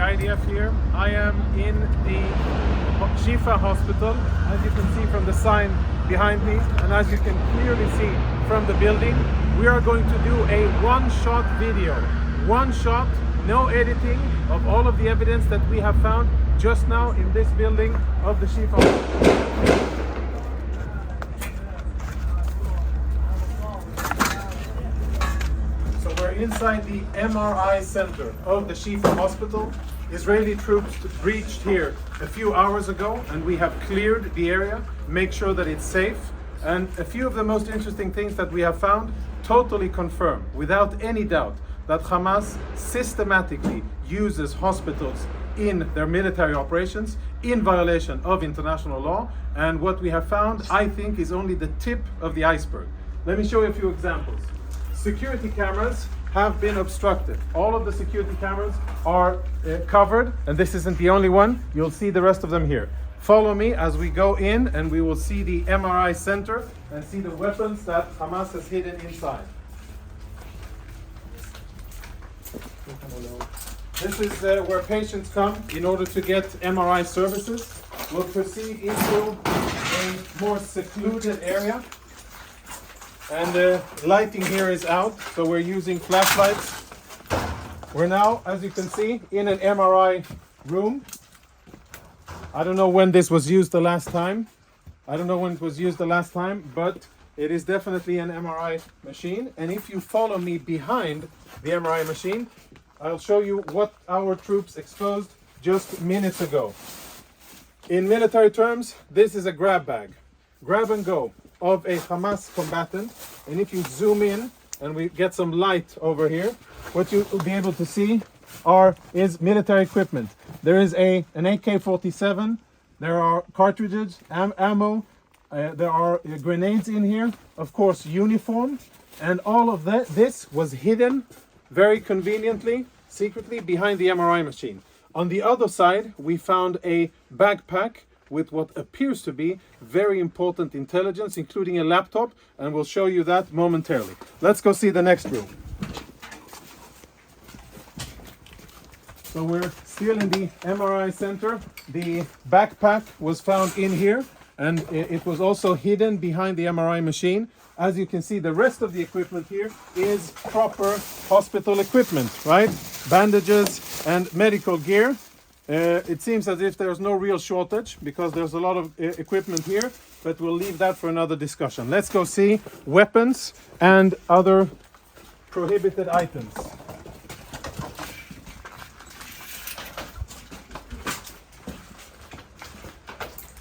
IDF here. I am in the Shifa hospital, as you can see from the sign behind me, and as you can clearly see from the building. We are going to do a one-shot video. One shot, no editing, of all of the evidence that we have found just now in this building of the Shifa hospital. Inside the MRI center of the Shifa hospital. Israeli troops breached here a few hours ago, and we have cleared the area, make sure that it's safe. And a few of the most interesting things that we have found totally confirm, without any doubt, that Hamas systematically uses hospitals in their military operations in violation of international law. And what we have found, I think, is only the tip of the iceberg. Let me show you a few examples. Security cameras have been obstructed. All of the security cameras are covered, and this isn't the only one. You'll see the rest of them here. Follow me as we go in, and we will see the MRI center and see the weapons that Hamas has hidden inside. This is where patients come in order to get MRI services. We'll proceed into a more secluded area. And the lighting here is out, so we're using flashlights. We're now, as you can see, in an MRI room. I don't know when this was used the last time. But it is definitely an MRI machine. And if you follow me behind the MRI machine, I'll show you what our troops exposed just minutes ago. In military terms, this is a grab bag. Grab and go of a Hamas combatant, and if you zoom in and we get some light over here, what you will be able to see is military equipment. There is an AK-47, there are cartridges, ammo, there are grenades in here, of course uniform, and all of this was hidden very conveniently, secretly behind the MRI machine. On the other side, we found a backpack with what appears to be very important intelligence, including a laptop, and we'll show you that momentarily. Let's go see the next room. So we're still in the MRI center. The backpack was found in here, and it was also hidden behind the MRI machine. As you can see, the rest of the equipment here is proper hospital equipment, right? Bandages and medical gear. It seems as if there's no real shortage because there's a lot of equipment here, but we'll leave that for another discussion. Let's go see weapons and other prohibited items.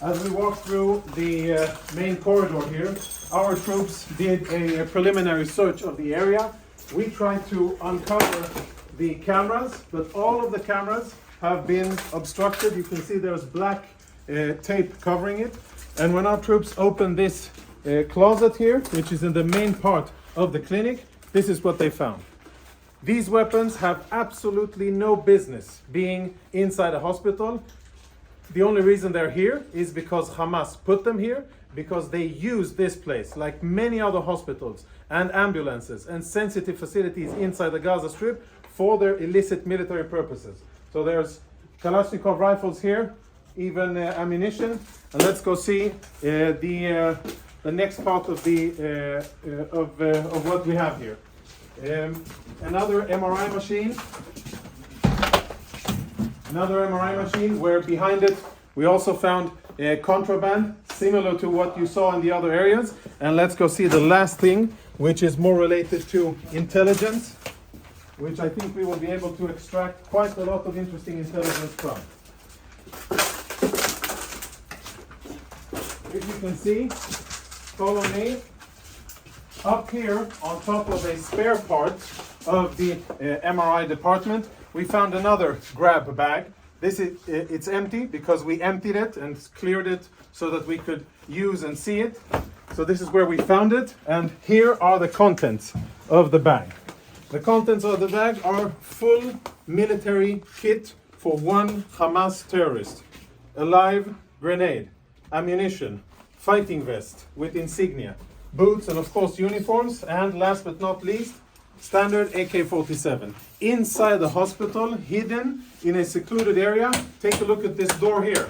As we walk through the main corridor here, our troops did a preliminary search of the area. We tried to uncover the cameras, but all of the cameras have been obstructed. You can see there's black tape covering it. And when our troops opened this closet here, which is in the main part of the clinic, this is what they found. These weapons have absolutely no business being inside a hospital. The only reason they're here is because Hamas put them here, because they use this place, like many other hospitals and ambulances and sensitive facilities inside the Gaza Strip, for their illicit military purposes. So there's Kalashnikov rifles here, even ammunition. And let's go see the next part of the of what we have here. Another MRI machine. Another MRI machine where behind it we also found contraband similar to what you saw in the other areas. And let's go see the last thing, which is more related to intelligence, which I think we will be able to extract quite a lot of interesting intelligence from. If you can see, follow me. Up here, on top of a spare part of the MRI department, we found another grab bag. It's empty because we emptied it and cleared it so that we could use and see it. So this is where we found it, and here are the contents of the bag. The contents of the bag are full military kit for one Hamas terrorist. A live grenade, ammunition, fighting vest with insignia, boots, and of course uniforms, and last but not least, standard AK-47. Inside the hospital, hidden in a secluded area. Take a look at this door here.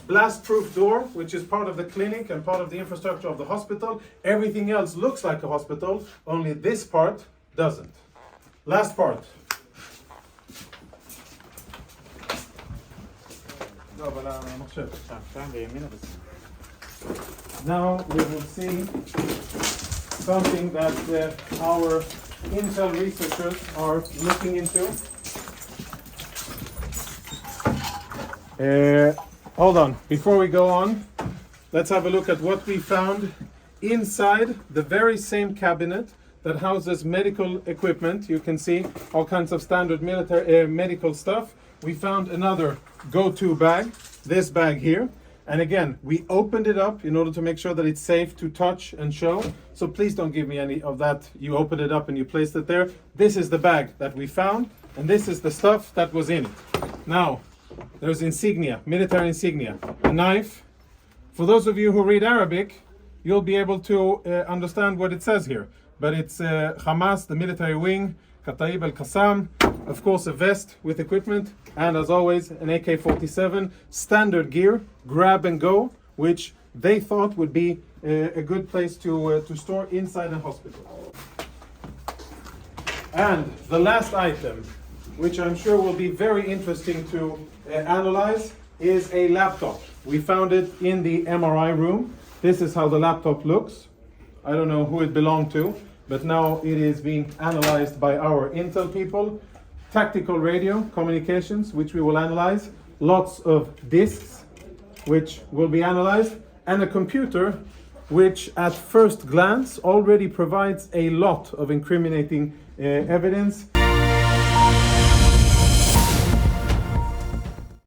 Blast-proof door, which is part of the clinic and part of the infrastructure of the hospital. Everything else looks like a hospital, only this part doesn't. Last part. Now we will see something that our intel researchers are looking into. Hold on, before we go on, let's have a look at what we found inside the very same cabinet that houses medical equipment. You can see all kinds of standard military medical stuff. We found another go-to bag, this bag here. And again, we opened it up in order to make sure that it's safe to touch and show. So please don't give me any of that. You opened it up and you placed it there. This is the bag that we found, and this is the stuff that was in it. Now, there's insignia, military insignia, a knife. For those of you who read Arabic, you'll be able to understand what it says here. But it's Hamas, the military wing, Kataib al-Qassam, of course a vest with equipment, and as always an AK-47, standard gear, grab and go, which they thought would be a good place to store inside a hospital. And the last item, which I'm sure will be very interesting to analyze, is a laptop. We found it in the MRI room. This is how the laptop looks. I don't know who it belonged to, but now it is being analyzed by our intel people. Tactical radio communications, which we will analyze. Lots of disks, which will be analyzed. And a computer, which at first glance already provides a lot of incriminating evidence.